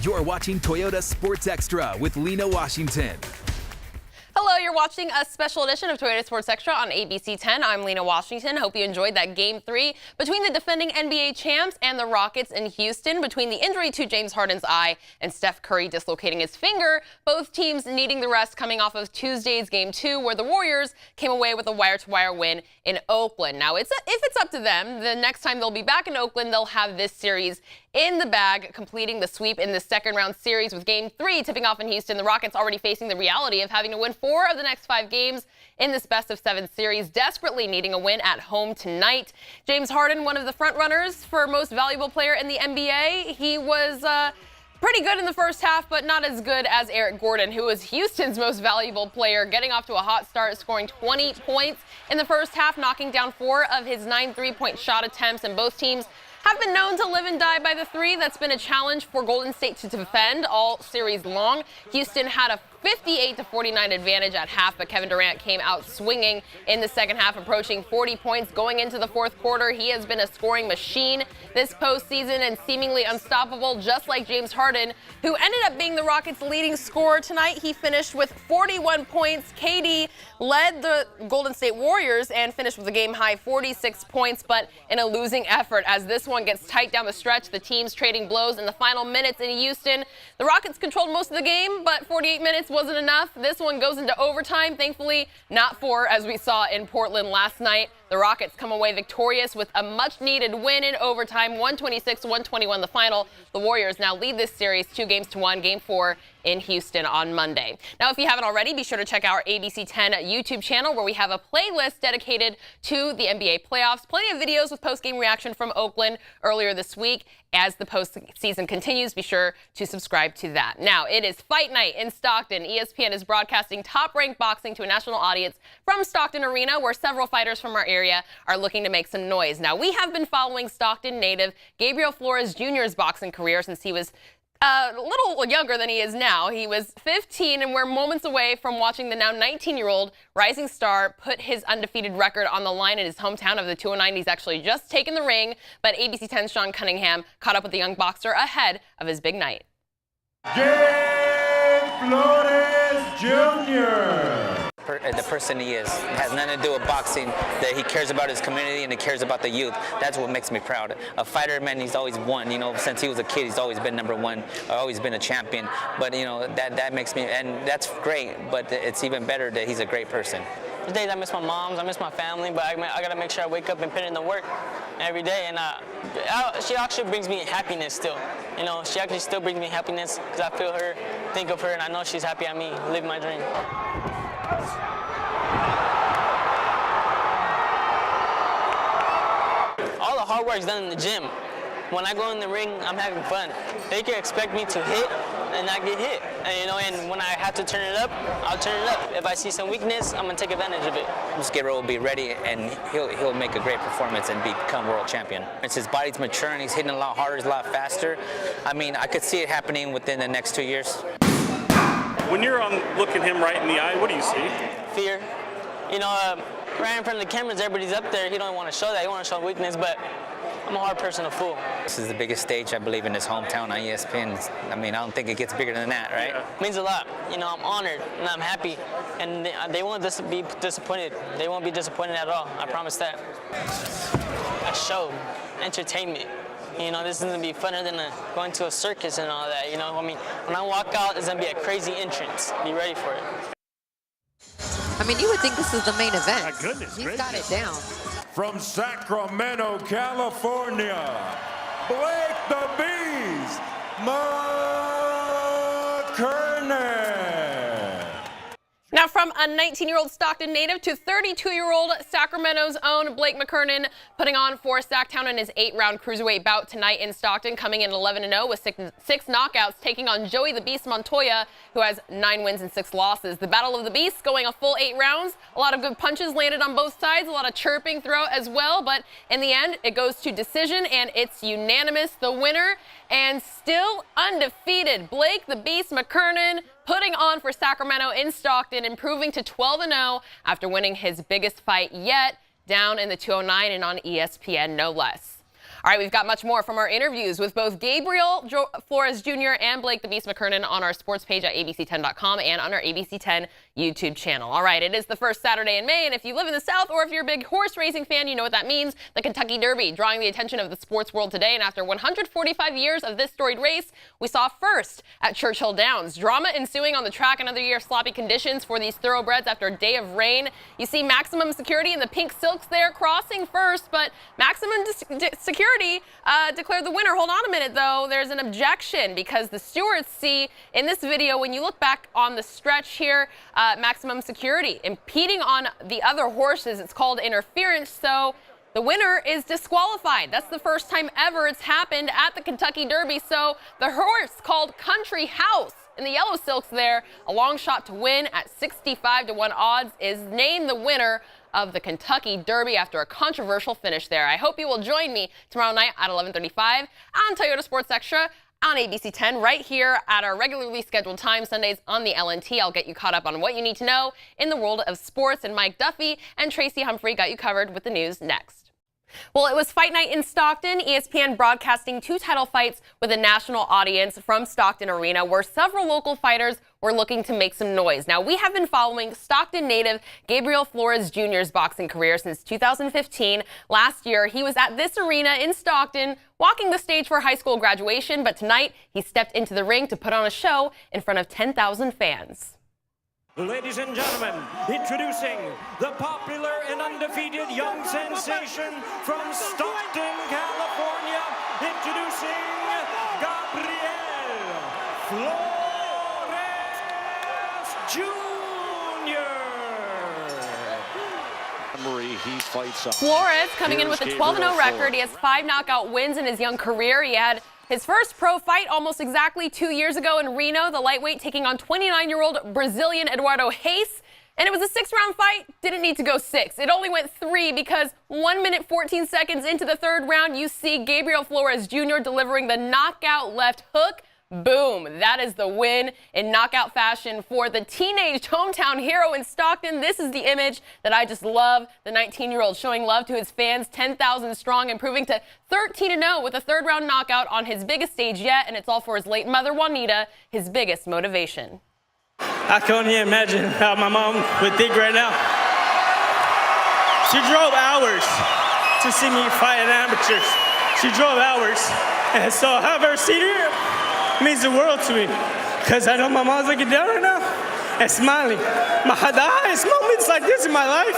You're watching Toyota Sports Extra with Lina Washington. Hello, you're watching a special edition of Toyota Sports Extra on ABC 10. I'm Lina Washington. Hope you enjoyed that Game 3 between the defending NBA champs and the Rockets in Houston. Between the injury to James Harden's eye and Steph Curry dislocating his finger, both teams needing the rest coming off of Tuesday's Game 2, where the Warriors came away with a wire-to-wire win in Oakland. Now, if it's up to them, the next time they'll be back in Oakland, they'll have this series in the bag, completing the sweep in the second round series with Game 3 tipping off in Houston. The Rockets already facing the reality of having to win 4 of the next 5 games in this best-of-7 series, desperately needing a win at home tonight. James Harden, one of the front-runners for most valuable player in the NBA. He was pretty good in the first half, but not as good as Eric Gordon, who was Houston's most valuable player, getting off to a hot start, scoring 20 points in the first half, knocking down 4 of his 9 three-point shot attempts, and both teams have been known to live and die by the three. That's been a challenge for Golden State to defend all series long. Houston had a 58-49 advantage at half, but Kevin Durant came out swinging in the second half, approaching 40 points going into the fourth quarter. He has been a scoring machine this postseason and seemingly unstoppable, just like James Harden, who ended up being the Rockets' leading scorer tonight. He finished with 41 points. KD led the Golden State Warriors and finished with a game-high 46 points, but in a losing effort as this one gets tight down the stretch. The teams trading blows in the final minutes in Houston. The Rockets controlled most of the game, but 48 minutes wasn't enough. This one goes into overtime. Thankfully, not 4, as we saw in Portland last night. The Rockets come away victorious with a much-needed win in overtime, 126-121 the final. The Warriors now lead this series 2-1, Game 4 in Houston on Monday. Now, if you haven't already, be sure to check out our ABC 10 YouTube channel, where we have a playlist dedicated to the NBA playoffs. Plenty of videos with post-game reaction from Oakland earlier this week. As the postseason continues, be sure to subscribe to that. Now, it is fight night in Stockton. ESPN is broadcasting top-ranked boxing to a national audience from Stockton Arena, where several fighters from our area are looking to make some noise. Now, we have been following Stockton native Gabriel Flores Jr.'s boxing career since he was a little younger than he is now. He was 15, and we're moments away from watching the now 19-year-old rising star put his undefeated record on the line in his hometown of the 209. He's actually just taken the ring, but ABC 10's Sean Cunningham caught up with the young boxer ahead of his big night. Gabe Flores Jr. The person he is. It has nothing to do with boxing, that he cares about his community and he cares about the youth. That's what makes me proud. A fighter, man, he's always won. You know, since he was a kid, he's always been #1, always been a champion. But, you know, that makes me, and that's great, but it's even better that he's a great person. There's days I miss my moms, I miss my family, but I got to make sure I wake up and put in the work every day. And she actually brings me happiness still. You know, she actually still brings me happiness because I feel her, think of her, and I know she's happy at me, live my dream. All the hard work is done in the gym. When I go in the ring, I'm having fun. They can expect me to hit and not get hit. And, you know, and when I have to turn it up, I'll turn it up. If I see some weakness, I'm gonna take advantage of it. Gabriel will be ready, and he'll make a great performance and become world champion. It's his body's maturing. He's hitting a lot harder, a lot faster. I mean, I could see it happening within the next 2 years. When you're looking him right in the eye, what do you see? Fear. You know, right in front of the cameras, everybody's up there. He don't want to show that. He want to show weakness, but I'm a hard person to fool. This is the biggest stage, I believe, in his hometown on ESPN. I mean, I don't think it gets bigger than that, right? Yeah. It means a lot. You know, I'm honored and I'm happy, and they won't be disappointed. They won't be disappointed at all. I promise that. A show, entertainment. You know, this is going to be funner than going to a circus and all that. You know, I mean, when I walk out, it's going to be a crazy entrance. Be ready for it. I mean, you would think this is the main event. My goodness He's gracious. got it down. From Sacramento, California, Blake the Beast McKernan. Now, from a 19-year-old Stockton native to 32-year-old Sacramento's own Blake McKernan, putting on for Sacktown in his 8-round cruiserweight bout tonight in Stockton, coming in 11-0 with six knockouts, taking on Joey the Beast Montoya, who has 9 wins and 6 losses. The Battle of the Beasts going a full 8 rounds. A lot of good punches landed on both sides, a lot of chirping throughout as well, but in the end, it goes to decision, and it's unanimous. The winner, and still undefeated, Blake the Beast McKernan, putting on for Sacramento in Stockton, improving to 12-0 after winning his biggest fight yet, down in the 209 and on ESPN, no less. All right, we've got much more from our interviews with both Gabriel Flores Jr. and Blake the Beast McKernan on our sports page at abc10.com and on our ABC10 YouTube channel. All right, it is the first Saturday in May, and if you live in the South or if you're a big horse racing fan, you know what that means. The Kentucky Derby drawing the attention of the sports world today, and after 145 years of this storied race, we saw first at Churchill Downs. Drama ensuing on the track, another year of sloppy conditions for these thoroughbreds after a day of rain. You see Maximum Security and the pink silks there crossing first, but Maximum Security declared the winner. Hold on a minute, though. There's an objection because the stewards see in this video, when you look back on the stretch here, Maximum Security impeding on the other horses. It's called interference, so the winner is disqualified. That's the first time ever it's happened at the Kentucky Derby. So the horse called Country House in the yellow silks there, a long shot to win at 65-1 odds, is named the winner of the Kentucky Derby after a controversial finish there. I hope you will join me tomorrow night at 11:35 on Toyota Sports Extra on ABC 10 right here at our regularly scheduled time, Sundays on the LNT. I'll get you caught up on what you need to know in the world of sports, and Mike Duffy and Tracy Humphrey got you covered with the news next. Well, it was fight night in Stockton. ESPN broadcasting two title fights with a national audience from Stockton Arena, where several local fighters were looking to make some noise. Now, we have been following Stockton native Gabriel Flores Jr.'s boxing career since 2015. Last year, he was at this arena in Stockton, walking the stage for high school graduation, but tonight he stepped into the ring to put on a show in front of 10,000 fans. Ladies and gentlemen, introducing the popular and undefeated young sensation from Stockton, California, introducing Gabriel Flores Jr. He fights up. Flores coming in with a 12-0 record. He has 5 knockout wins in his young career. He had his first pro fight almost exactly 2 years ago in Reno, the lightweight taking on 29-year-old Brazilian Eduardo Reis. And it was a 6-round fight. Didn't need to go 6. It only went 3 because 1 minute 14 seconds into the third round, you see Gabriel Flores Jr. delivering the knockout left hook. Boom. That is the win in knockout fashion for the teenage hometown hero in Stockton. This is the image that I just love. The 19-year-old showing love to his fans, 10,000 strong, improving to 13-0 with a third-round knockout on his biggest stage yet, and it's all for his late mother, Juanita, his biggest motivation. I can only imagine how my mom would think right now. She drove hours to see me fight in amateurs. She drove hours, and so have her seen her. Means the world to me, because I know my mom's looking down right now and smiling. The highest moments like this in my life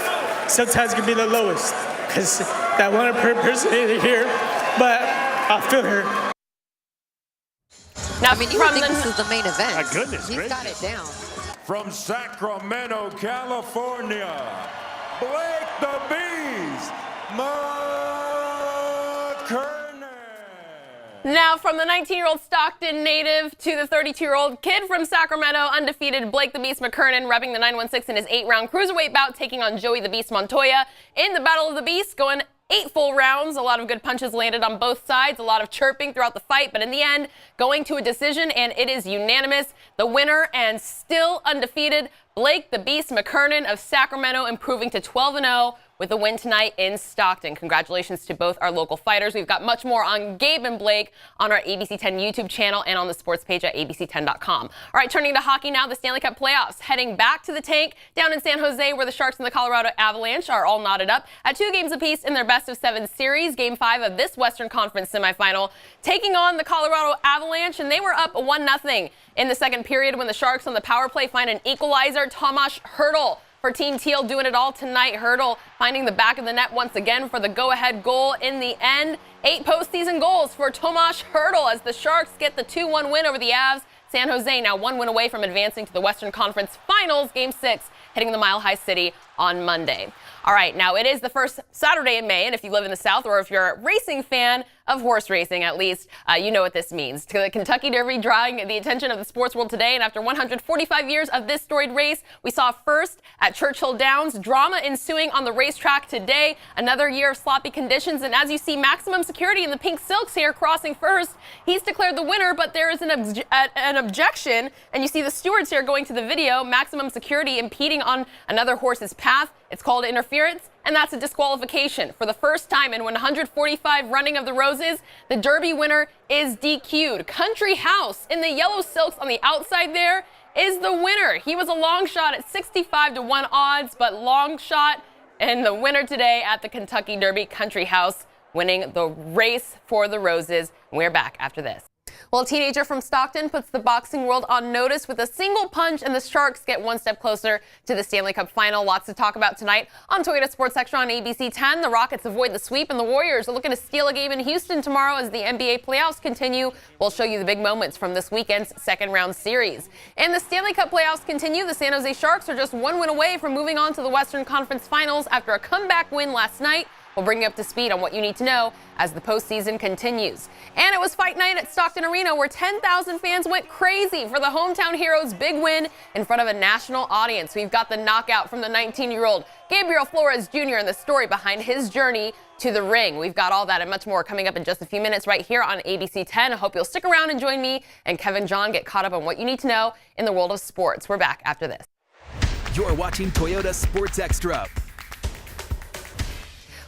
sometimes can be the lowest, because that one person isn't here, but I feel her. Now, I mean, you would think this is the main event. My goodness He's got it gracious. down. From Sacramento, California, Blake the Beast McKernan. Now, from the 19-year-old Stockton native to the 32-year-old kid from Sacramento, undefeated Blake the Beast McKernan, repping the 916 in his 8-round cruiserweight bout, taking on Joey the Beast Montoya in the Battle of the Beast, going 8 full rounds. A lot of good punches landed on both sides, a lot of chirping throughout the fight, but in the end, going to a decision, and it is unanimous. The winner and still undefeated Blake the Beast McKernan of Sacramento, improving to 12-0 with a win tonight in Stockton. Congratulations to both our local fighters. We've got much more on Gabe and Blake on our ABC 10 YouTube channel and on the sports page at abc10.com. All right, turning to hockey now, the Stanley Cup playoffs heading back to the tank down in San Jose, where the Sharks and the Colorado Avalanche are all knotted up at 2 games apiece in their best-of-7 series. Game 5 of this Western Conference semifinal, taking on the Colorado Avalanche, and they were up 1-0 in the second period when the Sharks on the power play find an equalizer. Tomas Hertl for Team Teal doing it all tonight. Hertl finding the back of the net once again for the go-ahead goal in the end. 8 postseason goals for Tomas Hertl as the Sharks get the 2-1 win over the Avs. San Jose now 1 win away from advancing to the Western Conference Finals, Game 6, hitting the Mile High City on Monday. All right, now it is the first Saturday in May, and if you live in the South or if you're a racing fan of horse racing, at least, you know what this means. To the Kentucky Derby drawing the attention of the sports world today, and after 145 years of this storied race, we saw first at Churchill Downs, drama ensuing on the racetrack today, another year of sloppy conditions, and as you see Maximum Security in the pink silks here crossing first, he's declared the winner, but there is an objection, and you see the stewards here going to the video, Maximum Security impeding on another horse's path. It's called interference. and that's a disqualification. For the first time in 145 running of the Roses, the Derby winner is DQ'd. Country House in the yellow silks on the outside there is the winner. He was a long shot at 65-1 odds, but long shot and the winner today at the Kentucky Derby, Country House, winning the race for the Roses. We're back after this. Well, a teenager from Stockton puts the boxing world on notice with a single punch, and the Sharks get one step closer to the Stanley Cup final. Lots to talk about tonight on Toyota Sports Extra on ABC 10. The Rockets avoid the sweep, and the Warriors are looking to steal a game in Houston tomorrow as the NBA playoffs continue. We'll show you the big moments from this weekend's second-round series. And the Stanley Cup playoffs continue. The San Jose Sharks are just one win away from moving on to the Western Conference Finals after a comeback win last night. We'll bring you up to speed on what you need to know as the postseason continues. And it was fight night at Stockton Arena where 10,000 fans went crazy for the hometown heroes' big win in front of a national audience. We've got the knockout from the 19-year-old Gabriel Flores Jr. and the story behind his journey to the ring. We've got all that and much more coming up in just a few minutes right here on ABC 10. I hope you'll stick around and join me and Kevin John get caught up on what you need to know in the world of sports. We're back after this. You're watching Toyota Sports Extra.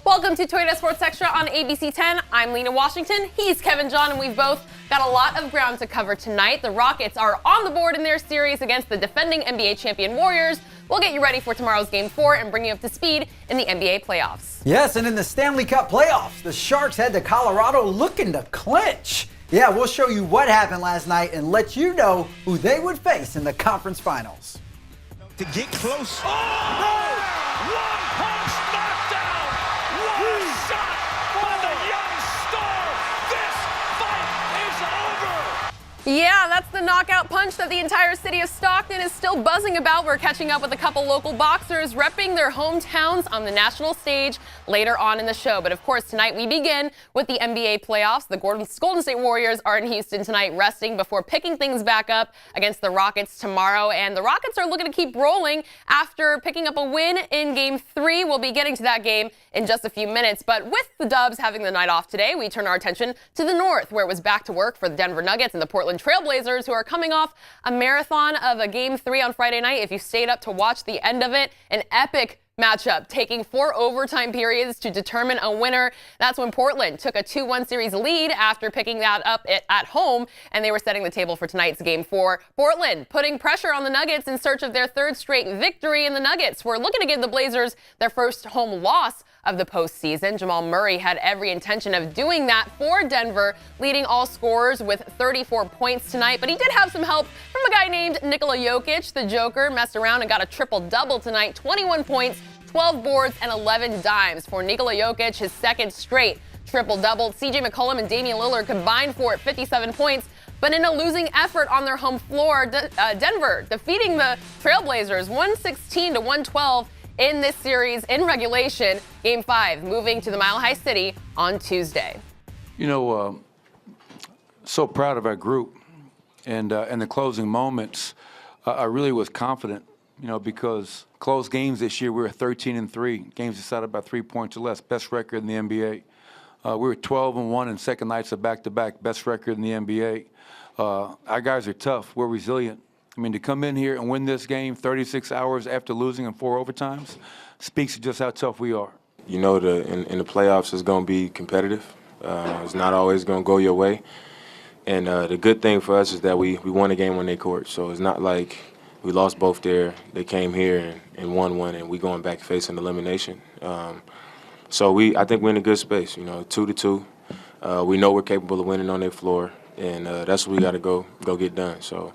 Welcome to Toyota Sports Extra on ABC 10. I'm Lina Washington. He's Kevin John, and we've both got a lot of ground to cover tonight. The Rockets are on the board in their series against the defending NBA champion Warriors. We'll get you ready for tomorrow's Game 4 and bring you up to speed in the NBA playoffs. Yes, and in the Stanley Cup playoffs, the Sharks head to Colorado looking to clinch. Yeah, we'll show you what happened last night and let you know who they would face in the conference finals. To get close. Oh, no! One punch knockdown. One shot by the young star. This fight is over. Yeah, that's the knockout punch that the entire city of Stockton is still buzzing about. We're catching up with a couple local boxers repping their hometowns on the national stage later on in the show. But of course, tonight we begin with the NBA playoffs. The Golden State Warriors are in Houston tonight resting before picking things back up against the Rockets tomorrow. And the Rockets are looking to keep rolling after picking up a win in Game 3. We'll be getting to that game in just a few minutes. But with the Dubs having the night off today, we turn our attention to the North, where it was back to work for the Denver Nuggets and the Portland Trailblazers, who are coming off a marathon of a Game 3 on Friday night. If you stayed up to watch the end of it, an epic matchup, taking 4 overtime periods to determine a winner. That's when Portland took a 2-1 series lead after picking that up at home, and they were setting the table for tonight's Game 4. Portland putting pressure on the Nuggets in search of their third straight victory, and the Nuggets were looking to give the Blazers their first home loss of the postseason. Jamal Murray had every intention of doing that for Denver, leading all scorers with 34 points tonight. But he did have some help from a guy named Nikola Jokic. The Joker messed around and got a triple-double tonight, 21 points, 12 boards, and 11 dimes for Nikola Jokic, his second straight triple-double. CJ McCollum and Damian Lillard combined for 57 points. But in a losing effort on their home floor, Denver defeating the Trailblazers 116-112 in this series in regulation. Game 5 moving to the Mile High City on Tuesday. You know, so proud of our group, and in the closing moments, I really was confident, you know, because close games this year, we were 13-3, games decided by 3 points or less, best record in the NBA. We were 12-1 in second nights of back-to-back, best record in the NBA. Our guys are tough, we're resilient. I mean, to come in here and win this game 36 hours after losing in 4 overtimes speaks to just how tough we are. You know, in the playoffs, it's going to be competitive. It's not always going to go your way. And the good thing for us is that we won a game on their court. So it's not like we lost both there. They came here and won one, and we going back facing elimination. So I think we're in a good space, you know, 2-2. We know we're capable of winning on their floor, and that's what we got to go get done. So.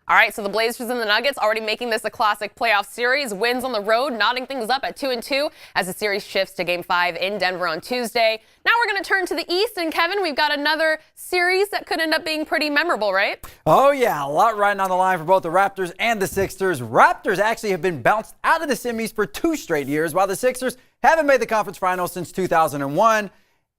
All right, so the Blazers and the Nuggets already making this a classic playoff series. Wins on the road, knotting things up at 2-2 as the series shifts to Game 5 in Denver on Tuesday. Now we're going to turn to the East, and Kevin, we've got another series that could end up being pretty memorable, right? Oh, yeah, a lot riding on the line for both the Raptors and the Sixers. Raptors actually have been bounced out of the semis for 2 straight years, while the Sixers haven't made the conference finals since 2001.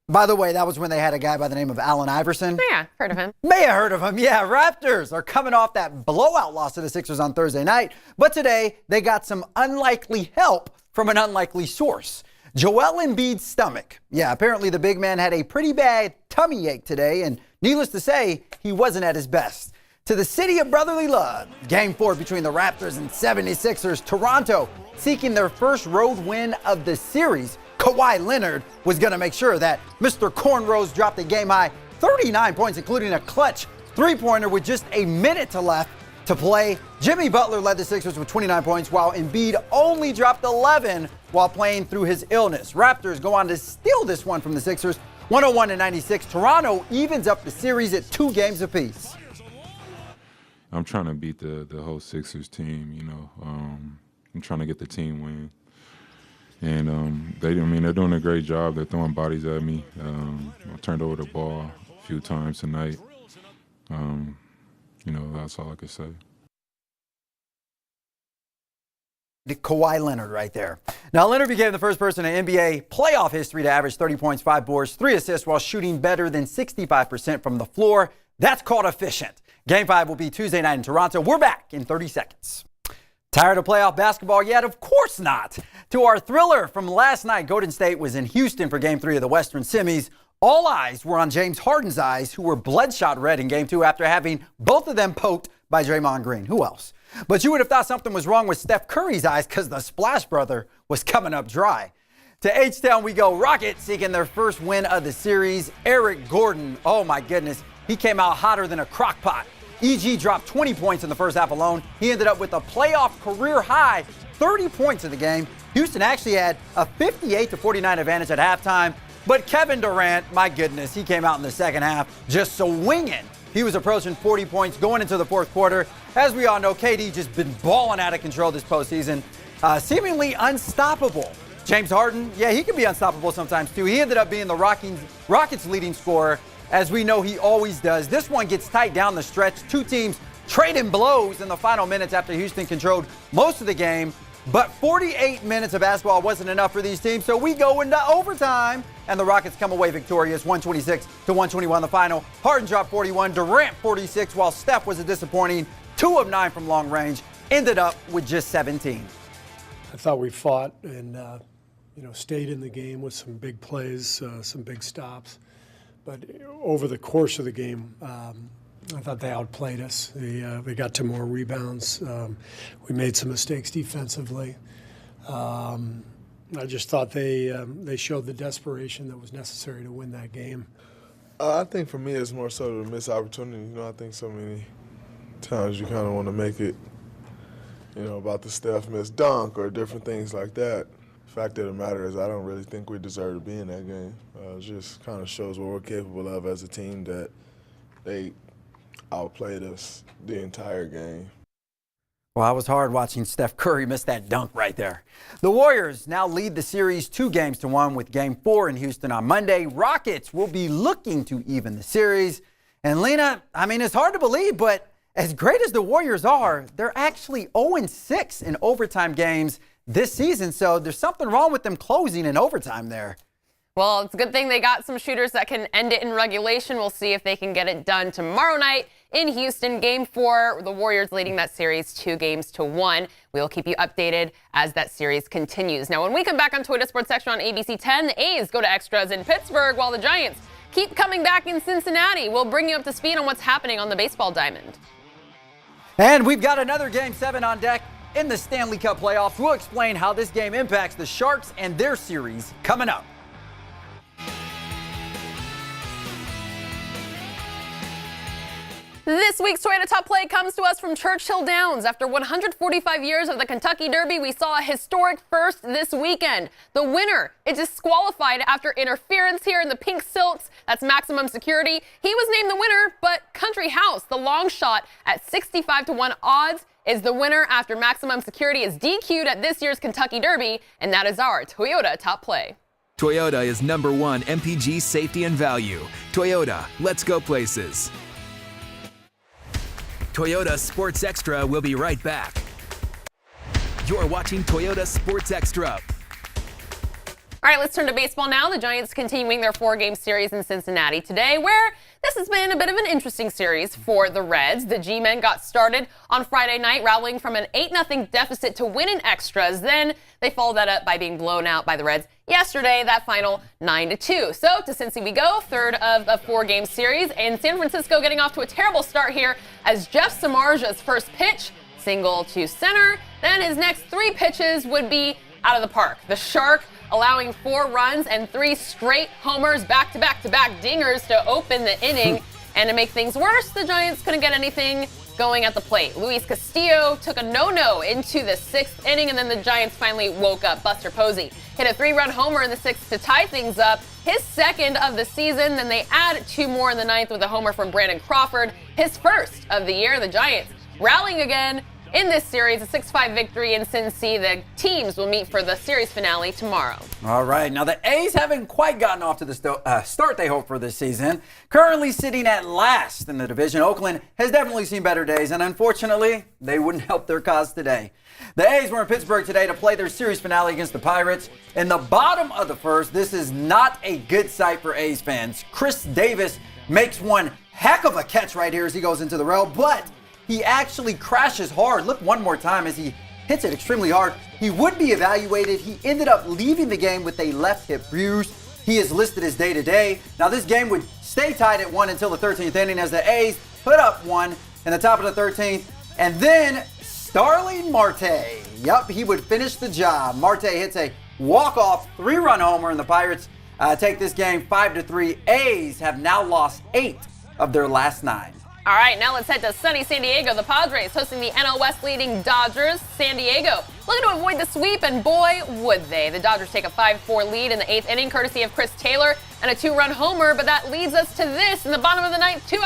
By the way, that was when they had a guy by the name of Allen Iverson. Yeah, heard of him. May have heard of him. Yeah, Raptors are coming off that blowout loss to the Sixers on Thursday night. But today, they got some unlikely help from an unlikely source. Joel Embiid's stomach. Yeah, apparently the big man had a pretty bad tummy ache today, and needless to say, he wasn't at his best. to the city of brotherly love. Game 4 between the Raptors and 76ers. Toronto seeking their first road win of the series. Kawhi Leonard was going to make sure that Mr. Cornrows dropped a game-high 39 points, including a clutch three-pointer with just a minute left to play. Jimmy Butler led the Sixers with 29 points, while Embiid only dropped 11 while playing through his illness. Raptors go on to steal this one from the Sixers, 101-96. Toronto evens up the series at 2 games apiece. I'm trying to beat the whole Sixers team, I'm trying to get the team win. And they're doing a great job. They're throwing bodies at me. I turned over the ball a few times tonight. That's all I could say. Kawhi Leonard right there. Now, Leonard became the first person in NBA playoff history to average 30 points, 5 boards, 3 assists while shooting better than 65% from the floor. That's called efficient. Game 5 will be Tuesday night in Toronto. We're back in 30 seconds. Tired of playoff basketball yet? Of course not. To our thriller from last night, Golden State was in Houston for Game 3 of the Western Semis. All eyes were on James Harden's eyes, who were bloodshot red in Game 2 after having both of them poked by Draymond Green. Who else? But you would have thought something was wrong with Steph Curry's eyes because the Splash Brother was coming up dry. To H-Town we go. Rockets seeking their first win of the series. Eric Gordon, oh my goodness, he came out hotter than a crock pot. EG dropped 20 points in the first half alone. He ended up with a playoff career high 30 points in the game. Houston actually had a 58-49 advantage at halftime. But Kevin Durant, my goodness, he came out in the second half just swinging. He was approaching 40 points going into the fourth quarter. As we all know, KD just been balling out of control this postseason, seemingly unstoppable. James Harden, yeah, he can be unstoppable sometimes too. He ended up being the Rockets' leading scorer, as we know he always does. This one gets tight down the stretch. 2 teams trading blows in the final minutes after Houston controlled most of the game. But 48 minutes of basketball wasn't enough for these teams, so we go into overtime, and the Rockets come away victorious, 126-121 the final. Harden dropped 41, Durant 46, while Steph was a disappointing 2 of 9 from long range, ended up with just 17. I thought we fought and stayed in the game with some big plays, some big stops. But over the course of the game, I thought they outplayed us. They got to more rebounds. We made some mistakes defensively. I just thought they showed the desperation that was necessary to win that game. I think for me it's more so the missed opportunity. I think so many times you kind of want to make it, about the Steph missed dunk or different things like that. The fact of the matter is I don't really think we deserve to be in that game. It just kind of shows what we're capable of as a team, that they outplayed us the entire game. Well, it was hard watching Steph Curry miss that dunk right there. The Warriors now lead the series 2-1 with Game 4 in Houston on Monday. Rockets will be looking to even the series. And Lina, it's hard to believe, but as great as the Warriors are, they're actually 0-6 in overtime games this season. So there's something wrong with them closing in overtime there. Well, it's a good thing they got some shooters that can end it in regulation. We'll see if they can get it done tomorrow night in Houston. Game 4, the Warriors leading that series 2-1. We'll keep you updated as that series continues. Now, when we come back on Toyota Sports Extra on ABC 10, the A's go to extras in Pittsburgh while the Giants keep coming back in Cincinnati. We'll bring you up to speed on what's happening on the baseball diamond. And we've got another Game 7 on deck in the Stanley Cup playoffs. We'll explain how this game impacts the Sharks and their series coming up. This week's Toyota Top Play comes to us from Churchill Downs. After 145 years of the Kentucky Derby, we saw a historic first this weekend. The winner is disqualified after interference here in the pink silks. That's Maximum Security. He was named the winner, but Country House, the long shot at 65-1 odds, is the winner after Maximum Security is DQ'd at this year's Kentucky Derby, and that is our Toyota Top Play. Toyota is #1 MPG safety and value. Toyota, let's go places. Toyota Sports Extra will be right back. You're watching Toyota Sports Extra. All right, let's turn to baseball now. The Giants continuing their 4-game series in Cincinnati today, where this has been a bit of an interesting series for the Reds. The G-men got started on Friday night, rallying from an 8-0 deficit to win in extras. Then they followed that up by being blown out by the Reds yesterday, that final 9-2. So to Cincy we go, third of a 4-game series, and San Francisco getting off to a terrible start here as Jeff Samardzij's first pitch, single to center. Then his next 3 pitches would be out of the park. The Shark allowing 4 runs and 3 straight homers, back-to-back-to-back dingers to open the inning. And to make things worse, the Giants couldn't get anything going at the plate. Luis Castillo took a no-no into the 6th inning, and then the Giants finally woke up. Buster Posey hit a 3-run homer in the 6th to tie things up, his 2nd of the season. Then they add 2 more in the 9th with a homer from Brandon Crawford, his 1st of the year. The Giants rallying again in this series, a 6-5 victory in Cincy. The teams will meet for the series finale tomorrow. All right. Now, the A's haven't quite gotten off to the start they hope for this season. Currently sitting at last in the division, Oakland has definitely seen better days, and unfortunately, they wouldn't help their cause today. The A's were in Pittsburgh today to play their series finale against the Pirates. In the bottom of the 1st, this is not a good sight for A's fans. Chris Davis makes one heck of a catch right here as he goes into the rail, but he actually crashes hard. Look one more time as he hits it extremely hard. He would be evaluated. He ended up leaving the game with a left hip bruise. He is listed as day-to-day. Now, this game would stay tied at 1 until the 13th inning as the A's put up 1 in the top of the 13th. And then Starling Marte. Yup, he would finish the job. Marte hits a walk-off 3-run homer, and the Pirates take this game 5-3. A's have now lost 8 of their last 9. All right, now let's head to sunny San Diego. The Padres hosting the NL West leading Dodgers. San Diego looking to avoid the sweep, and boy, would they. The Dodgers take a 5-4 lead in the 8th inning, courtesy of Chris Taylor and a 2-run homer, but that leads us to this. In the bottom of the 9th, 2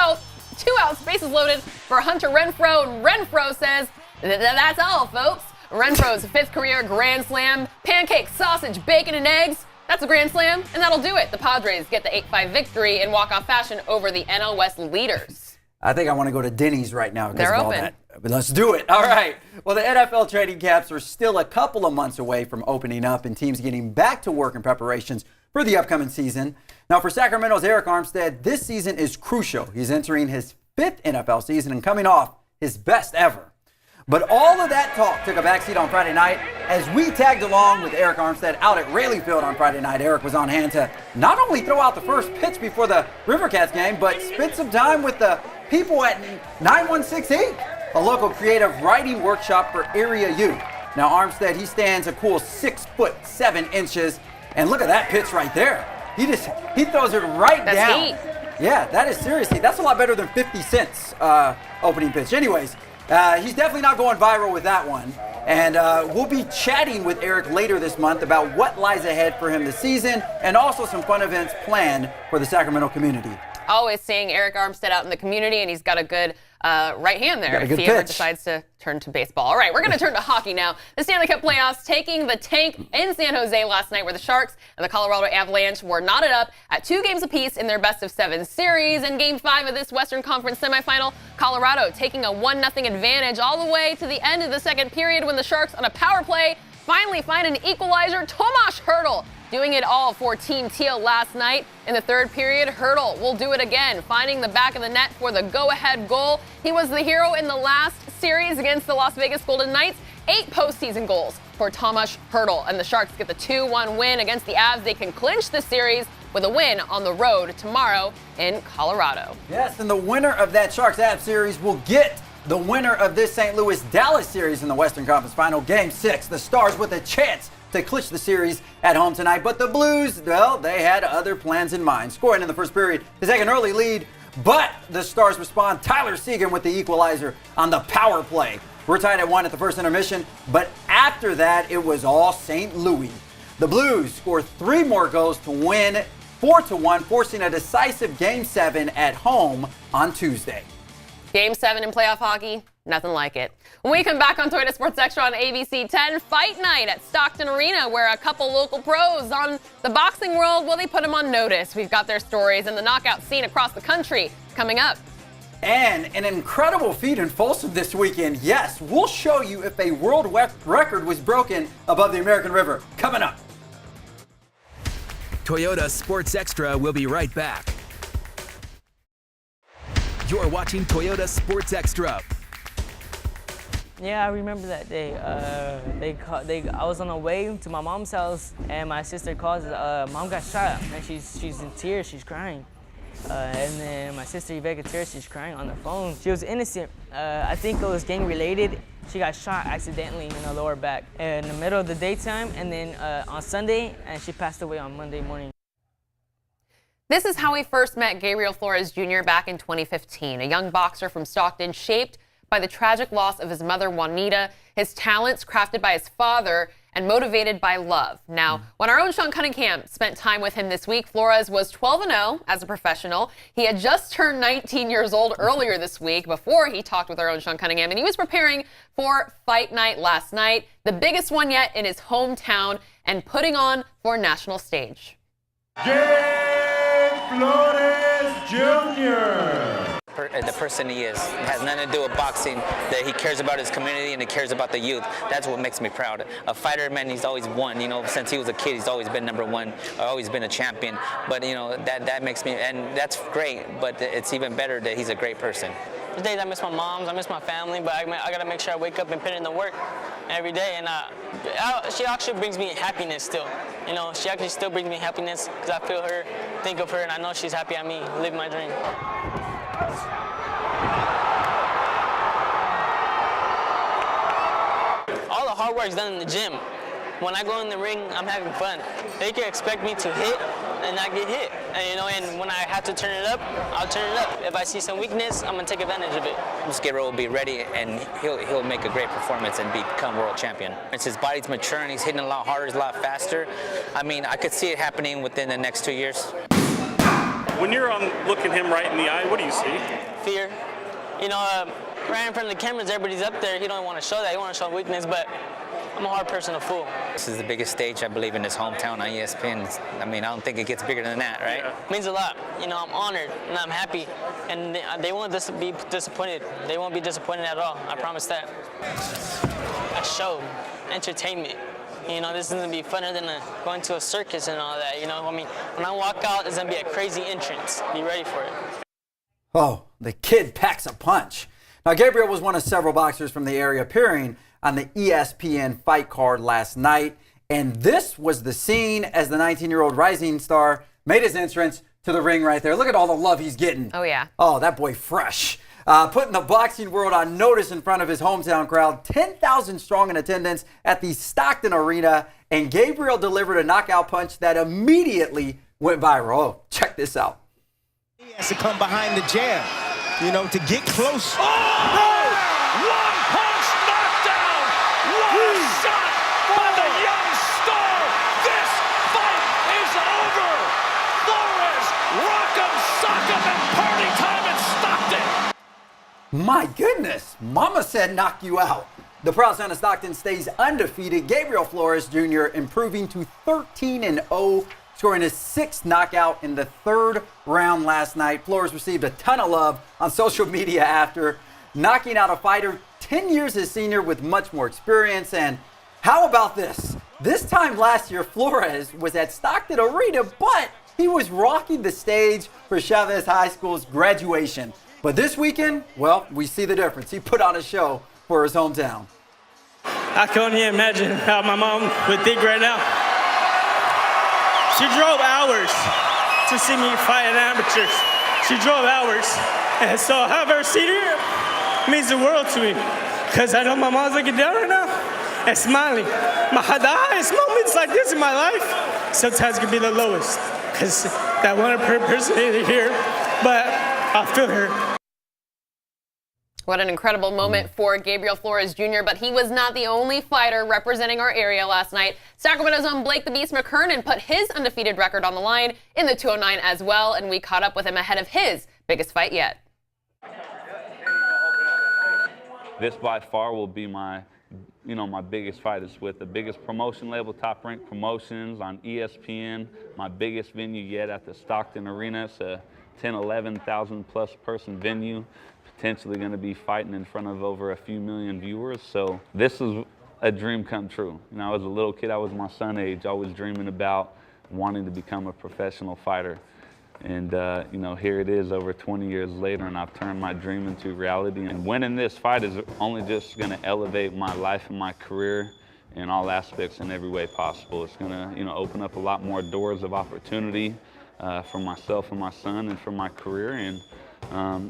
outs, bases loaded for Hunter Renfroe, and Renfroe says, that's all, folks. Renfroe's 5th career grand slam, pancakes, sausage, bacon, and eggs. That's a grand slam, and that'll do it. The Padres get the 8-5 victory in walk-off fashion over the NL West leaders. I think I want to go to Denny's right now because They're of all open. that. But let's do it. All right. Well, the NFL training camps are still a couple of months away from opening up and teams getting back to work in preparations for the upcoming season. Now, for Sacramento's Eric Armstead, this season is crucial. He's entering his 5th NFL season and coming off his best ever. But all of that talk took a backseat on Friday night as we tagged along with Eric Armstead out at Raleigh Field on Friday night. Eric was on hand to not only throw out the first pitch before the Rivercats game, but spend some time with the people at 9168, a local creative writing workshop for area youth. Now, Armstead, he stands a cool 6'7", and look at that pitch right there. He throws it right That's down. heat. Yeah, that is seriously, that's a lot better than 50 Cent's opening pitch. Anyways, he's definitely not going viral with that one. And we'll be chatting with Eric later this month about what lies ahead for him this season and also some fun events planned for the Sacramento community. Always seeing Eric Armstead out in the community, and he's got a good right hand there if he ever decides to turn to baseball. All right, we're going to turn to hockey now. The Stanley Cup playoffs taking the tank in San Jose last night, where the Sharks and the Colorado Avalanche were knotted up at 2 games apiece in their best-of-7 series. In Game 5 of this Western Conference semifinal, Colorado taking a 1-0 advantage all the way to the end of the second period when the Sharks, on a power play, finally find an equalizer. Tomas Hertl doing it all for Team Teal last night. In the third period, Hertl will do it again, finding the back of the net for the go-ahead goal. He was the hero in the last series against the Las Vegas Golden Knights. 8 postseason goals for Tomas Hertl, and the Sharks get the 2-1 win against the Avs. They can clinch the series with a win on the road tomorrow in Colorado. Yes, and the winner of that Sharks-Avs series will get the winner of this St. Louis-Dallas series in the Western Conference Final, Game 6. The Stars with a chance to clinch the series at home tonight. But the Blues, well, they had other plans in mind. Scoring in the first period to take an early lead, but the Stars respond. Tyler Seguin with the equalizer on the power play. We're tied at 1 at the first intermission, but after that, it was all St. Louis. The Blues scored 3 more goals to win 4-1, forcing a decisive Game 7 at home on Tuesday. Game 7 in playoff hockey, nothing like it. When we come back on Toyota Sports Extra on ABC 10, Fight Night at Stockton Arena, where a couple local pros on the boxing world, well, they put them on notice. We've got their stories and the knockout scene across the country coming up. And an incredible feat in Folsom this weekend. Yes, we'll show you if a world record was broken above the American River. Coming up. Toyota Sports Extra will be right back. You're watching Toyota Sports Extra. Yeah, I remember that day. I was on the way to my mom's house, and my sister calls. Mom got shot, and she's in tears. She's crying. And then my sister Yvette tears. She's crying on the phone. She was innocent. I think it was gang related. She got shot accidentally in the lower back in the middle of the daytime, and then on Sunday, and she passed away on Monday morning. This is how we first met Gabriel Flores Jr. back in 2015, a young boxer from Stockton shaped by the tragic loss of his mother, Juanita, his talents crafted by his father, and motivated by love. Now, when our own Sean Cunningham spent time with him this week, Flores was 12-0 as a professional. He had just turned 19 years old earlier this week before he talked with our own Sean Cunningham, and he was preparing for fight night last night, the biggest one yet in his hometown, and putting on for a national stage. Flores Jr. The person he is. It has nothing to do with boxing, that he cares about his community and he cares about the youth. That's what makes me proud. A fighter, man, he's always won. Since he was a kid, he's always been #1, always been a champion. But, that makes me, and that's great, but it's even better that he's a great person. There's days I miss my moms, I miss my family, but I got to make sure I wake up and put in the work every day. And she actually brings me happiness still. She actually still brings me happiness because I feel her, think of her, and I know she's happy at me, live my dream. All the hard work is done in the gym. When I go in the ring, I'm having fun. They can expect me to hit and not get hit. And when I have to turn it up, I'll turn it up. If I see some weakness, I'm gonna take advantage of it. Gabriel will be ready, and he'll make a great performance and become world champion. His body's maturing, he's hitting a lot harder, a lot faster. I could see it happening within the next 2 years. When you're looking him right in the eye, what do you see? Fear. Right in front of the cameras, everybody's up there. He don't want to show that. He want to show weakness, but I'm a hard person to fool. This is the biggest stage, I believe, in his hometown on ESPN. I don't think it gets bigger than that, right? Yeah. It means a lot. I'm honored and I'm happy. And they won't be disappointed. They won't be disappointed at all. I promise that. A show, entertainment. This is going to be funner than going to a circus and all that. When I walk out, it's going to be a crazy entrance. Be ready for it. Oh, the kid packs a punch. Now, Gabriel was one of several boxers from the area appearing on the ESPN fight card last night. And this was the scene as the 19-year-old rising star made his entrance to the ring right there. Look at all the love he's getting. Oh, yeah. Oh, that boy fresh. Putting the boxing world on notice in front of his hometown crowd. 10,000 strong in attendance at the Stockton Arena. And Gabriel delivered a knockout punch that immediately went viral. Oh, check this out. He has to come behind the jab, to get close. Oh, no! One punch knockdown! One shot by the young star! This fight is over! Flores, rock'em, sock'em, and party time in Stockton! My goodness, Mama said knock you out. The proud son of Stockton stays undefeated. Gabriel Flores Jr. improving to 13-0, scoring his 6th knockout in the 3rd round last night. Flores received a ton of love on social media after knocking out a fighter 10 years his senior with much more experience. And how about this? This time last year, Flores was at Stockton Arena, but he was rocking the stage for Chavez High School's graduation. But this weekend, well, we see the difference. He put on a show for his hometown. I can't even imagine how my mom would think right now. She drove hours to see me fight in amateurs. She drove hours. And so have her seen her means the world to me. Because I know my mom's looking down right now and smiling. The highest moments like this in my life sometimes can be the lowest. Because that one person isn't here, but I feel her. What an incredible moment for Gabriel Flores Jr., but he was not the only fighter representing our area last night. Sacramento's own Blake the Beast McKernan put his undefeated record on the line in the 209 as well, and we caught up with him ahead of his biggest fight yet. This by far will be my biggest fight. Is with the biggest promotion label, Top Rank Promotions on ESPN, my biggest venue yet at the Stockton Arena. It's a 11,000 plus person venue. Potentially going to be fighting in front of over a few million viewers. So this is a dream come true. As a little kid, I was my son's age, always dreaming about wanting to become a professional fighter. And, you know, here it is over 20 years later, and I've turned my dream into reality. And winning this fight is only just going to elevate my life and my career in all aspects in every way possible. It's going to, you know, open up a lot more doors of opportunity for myself and my son and for my career. And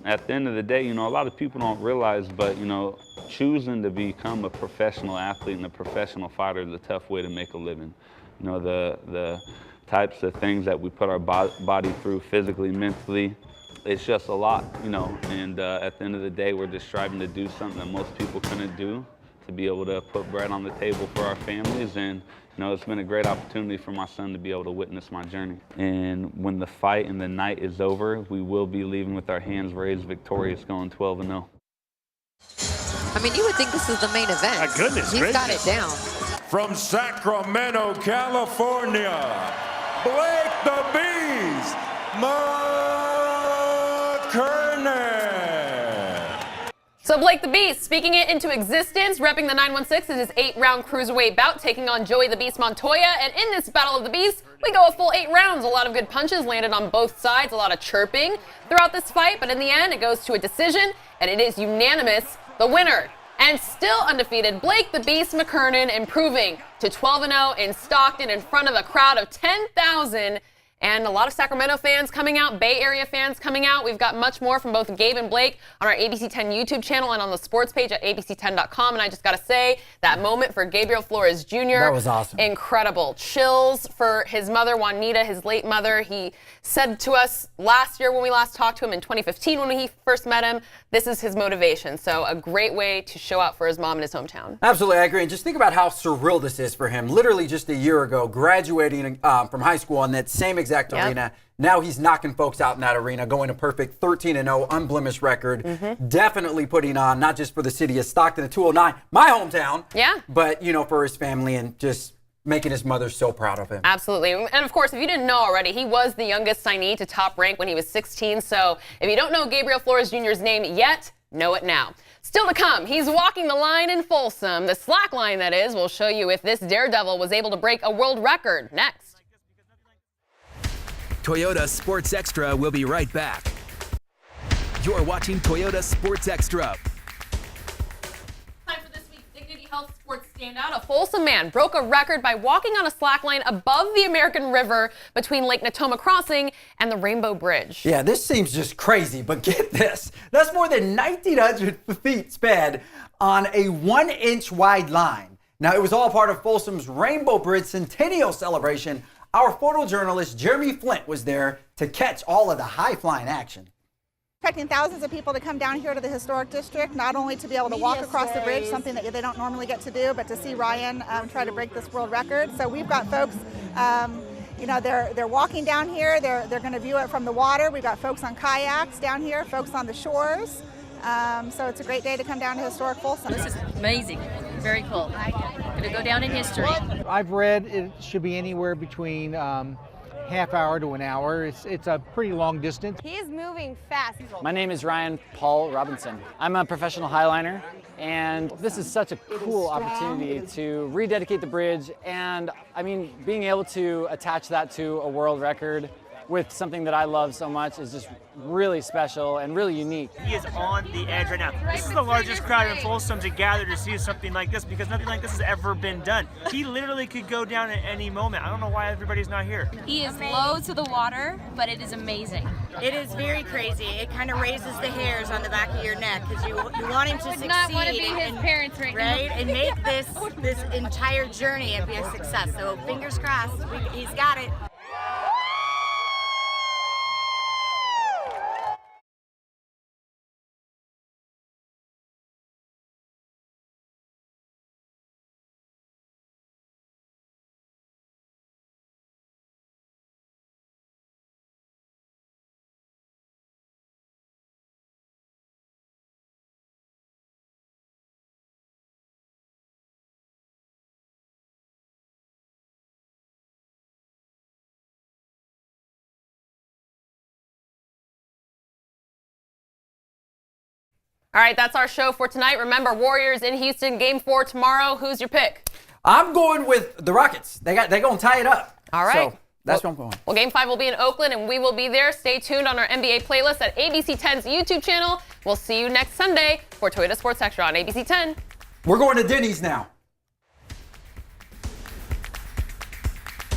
at the end of the day, you know, a lot of people don't realize, but, you know, choosing to become a professional athlete and a professional fighter is a tough way to make a living. You know, the types of things that we put our body through physically, mentally, it's just a lot, you know. And at the end of the day, we're just striving to do something that most people couldn't do, to be able to put bread on the table for our families. And you know, it's been a great opportunity for my son to be able to witness my journey. And when the fight and the night is over, we will be leaving with our hands raised victorious, going 12-0. I mean, you would think this is the main event. My goodness He's got it down. From Sacramento, California, Blake the Beast McKernan. So Blake the Beast speaking it into existence, repping the 916 in his 8-round cruiserweight bout, taking on Joey the Beast Montoya. And in this Battle of the Beasts, we go a full 8 rounds. A lot of good punches landed on both sides, a lot of chirping throughout this fight. But in the end, it goes to a decision, and it is unanimous. The winner, and still undefeated, Blake the Beast McKernan, improving to 12-0 in Stockton in front of a crowd of 10,000. And a lot of Sacramento fans coming out, Bay Area fans coming out. We've got much more from both Gabe and Blake on our ABC 10 YouTube channel and on the sports page at abc10.com. And I just got to say, that moment for Gabriel Flores Jr. That was awesome. Incredible. Chills for his mother, Juanita, his late mother. He said to us last year when we last talked to him in 2015 when he first met him, this is his motivation. So a great way to show out for his mom in his hometown. Absolutely, I agree. And just think about how surreal this is for him. Literally just a year ago, graduating from high school on that same exact arena. Now he's knocking folks out in that arena, going a perfect 13-0, unblemished record. Definitely putting on, not just for the city of Stockton at 209, my hometown, but, you know, for his family, and just making his mother so proud of him. Absolutely. And of course, if you didn't know already, he was the youngest signee to Top Rank when he was 16. So if you don't know Gabriel Flores Jr.'s name yet, know it now. Still to come, he's walking the line in Folsom. The slack line, that is. We'll show you if this daredevil was able to break a world record next. Toyota Sports Extra will be right back. You're watching Toyota Sports Extra. Time for this week's Dignity Health Sports Standout. A Folsom man broke a record by walking on a slack line above the American River between Lake Natoma Crossing and the Rainbow Bridge. Yeah, this seems just crazy, but get this. That's more than 1,900 feet sped on a 1-inch wide line. Now, it was all part of Folsom's Rainbow Bridge Centennial celebration. Our photojournalist Jeremy Flint was there to catch all of the high-flying action. Expecting thousands of people to come down here to the historic district, not only to be able to walk across the bridge, something that they don't normally get to do, but to see Ryan try to break this world record. So we've got folks, you know, they're walking down here. They're going to view it from the water. We've got folks on kayaks down here, folks on the shores. So it's a great day to come down to historic Folsom. This is amazing. Very cool. Going to go down in history. I've read it should be anywhere between half hour to an hour. It's a pretty long distance. He is moving fast. My name is Ryan Paul Robinson. I'm a professional highliner, and this is such a cool opportunity to rededicate the bridge, and I mean, being able to attach that to a world record with something that I love so much is just really special and really unique. He is on the edge right now. This is the largest crowd in Folsom to gather to see something like this, because nothing like this has ever been done. He literally could go down at any moment. I don't know why everybody's not here. He is low to the water, but it is amazing. It is very crazy. It kind of raises the hairs on the back of your neck because you want him to succeed. Not want to be his parents right now. And make this entire journey and be a success. So fingers crossed, he's got it. All right, that's our show for tonight. Remember, Warriors in Houston, Game 4 tomorrow. Who's your pick? I'm going with the Rockets. They're going to tie it up. All right. So That's what I'm going. Well, Game 5 will be in Oakland, and we will be there. Stay tuned on our NBA playlist at ABC 10's YouTube channel. We'll see you next Sunday for Toyota Sports Extra on ABC 10. We're going to Denny's now.